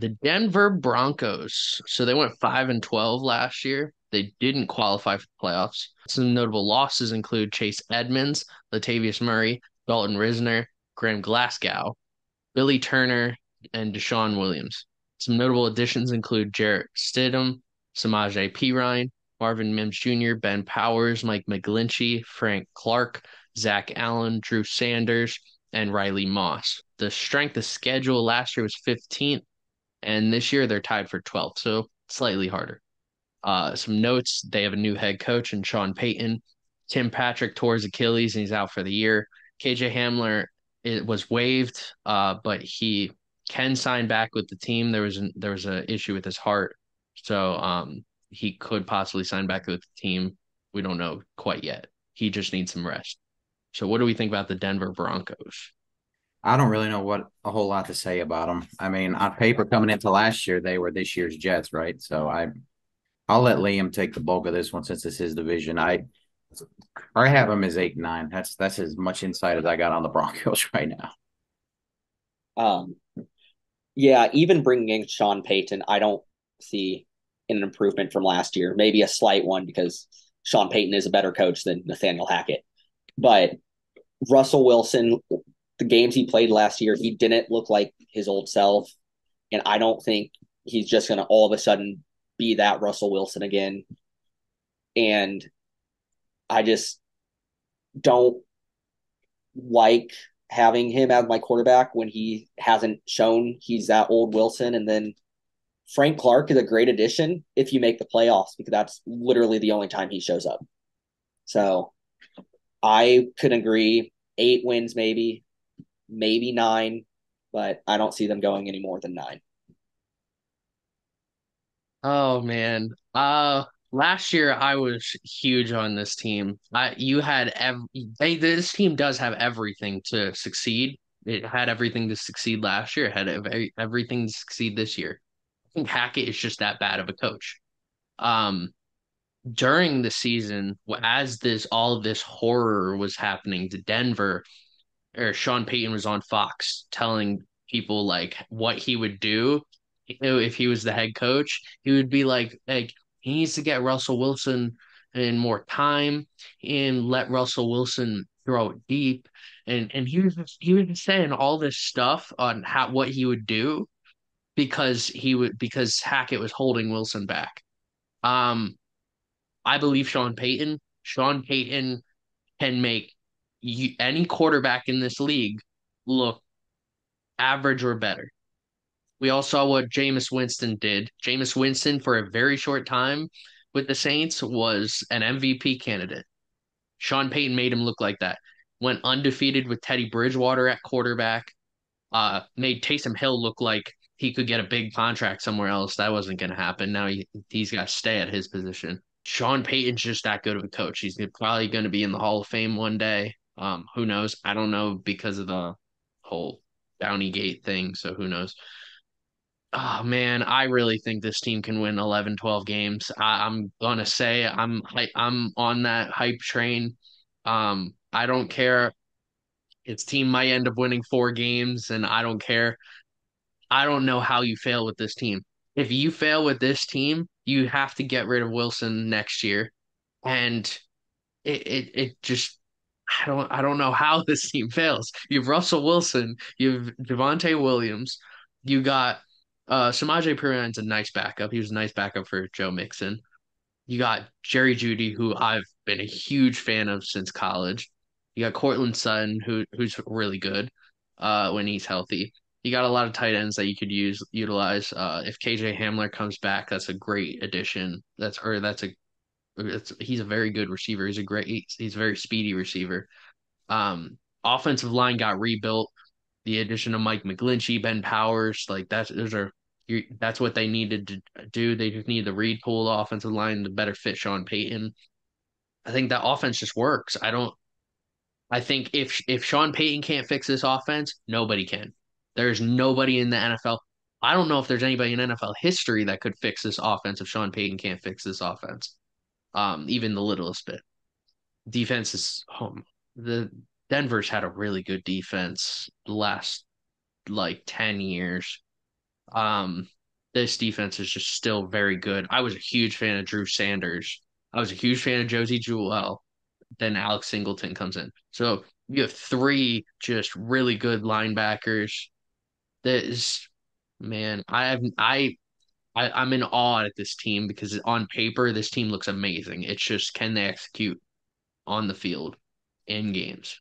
The Denver Broncos. So they went 5-12 last year. They didn't qualify for the playoffs. Some notable losses include Chase Edmonds, Latavius Murray, Dalton Risner, Graham Glasgow, Billy Turner, and Deshaun Williams. Some notable additions include Jarrett Stidham, Samaje Perine, Marvin Mims Jr., Ben Powers, Mike McGlinchey, Frank Clark, Zach Allen, Drew Sanders, and Riley Moss. The strength of schedule last year was 15th, and this year they're tied for 12th, so slightly harder. Some notes: they have a new head coach in Sean Payton. Tim Patrick tore his Achilles and he's out for the year. KJ Hamler, it was waived, but he can sign back with the team. There was a issue with his heart, so he could possibly sign back with the team. We don't know quite yet. He just needs some rest. So, what do we think about the Denver Broncos? I don't really know what a whole lot to say about them. I mean, on paper, coming into last year, they were this year's Jets, right? I'll let Liam take the bulk of this one since it's his division. I have them as 8-9. That's as much insight as I got on the Broncos right now. Um, yeah, even bringing in Sean Payton, I don't see an improvement from last year. Maybe a slight one because Sean Payton is a better coach than Nathaniel Hackett. But Russell Wilson, the games he played last year, he didn't look like his old self. And I don't think he's just going to all of a sudden be that Russell Wilson again. And I just don't like having him as my quarterback when he hasn't shown he's that old Wilson. And then Frank Clark is a great addition if you make the playoffs because that's literally the only time he shows up. So I could agree 8 wins, maybe nine, but I don't see them going any more than nine. Oh man. Last year I was huge on this team. You had this team does have everything to succeed. It had everything to succeed last year. It had everything to succeed this year. I think Hackett is just that bad of a coach. Um, During the season, as this all of this horror was happening to Denver, or Sean Payton was on Fox telling people like what he would do if he was the head coach. He would be like he needs to get Russell Wilson in more time and let Russell Wilson throw it deep. And he was just saying all this stuff on how what he would do because Hackett was holding Wilson back. Um, I believe Sean Payton. Sean Payton can make any quarterback in this league look average or better. We all saw what Jameis Winston did. Jameis Winston, for a very short time with the Saints, was an MVP candidate. Sean Payton made him look like that. Went undefeated with Teddy Bridgewater at quarterback. Made Taysom Hill look like he could get a big contract somewhere else. That wasn't going to happen. Now he's got to stay at his position. Sean Payton's just that good of a coach. He's probably going to be in the Hall of Fame one day. Who knows? I don't know because of the whole Downey Gate thing. So who knows? Oh man, I really think this team can win 11, 12 games. I'm gonna say I'm on that hype train. I don't care. Its team might end up winning 4 games, and I don't care. I don't know how you fail with this team. If you fail with this team, you have to get rid of Wilson next year. And it just I don't know how this team fails. You have Russell Wilson, you have Javonte Williams, you got Samaje Perine a nice backup. He was a nice backup for Joe Mixon. You got Jerry Judy, who I've been a huge fan of since college. You got Cortland Sutton, who's really good when he's healthy. You got a lot of tight ends that you could utilize. If KJ Hamler comes back, that's a great addition. He's a very good receiver. He's a very speedy receiver. Offensive line got rebuilt. The addition of Mike McGlinchey, Ben Powers, like that's what they needed to do. They just need to retool the offensive line to better fit Sean Payton. I think that offense just works. I think if Sean Payton can't fix this offense, nobody can. There's nobody in the NFL. I don't know if there's anybody in NFL history that could fix this offense if Sean Payton can't fix this offense. Even the littlest bit. Defense is home. The Denver's had a really good defense the last like 10 years. Um, this defense is just still very good. I was a huge fan of Drew Sanders. I was a huge fan of Josie Jewell. Then Alex Singleton comes in. So you have three just really good linebackers. That is, man, I'm in awe at this team because on paper this team looks amazing. It's just can they execute on the field in games?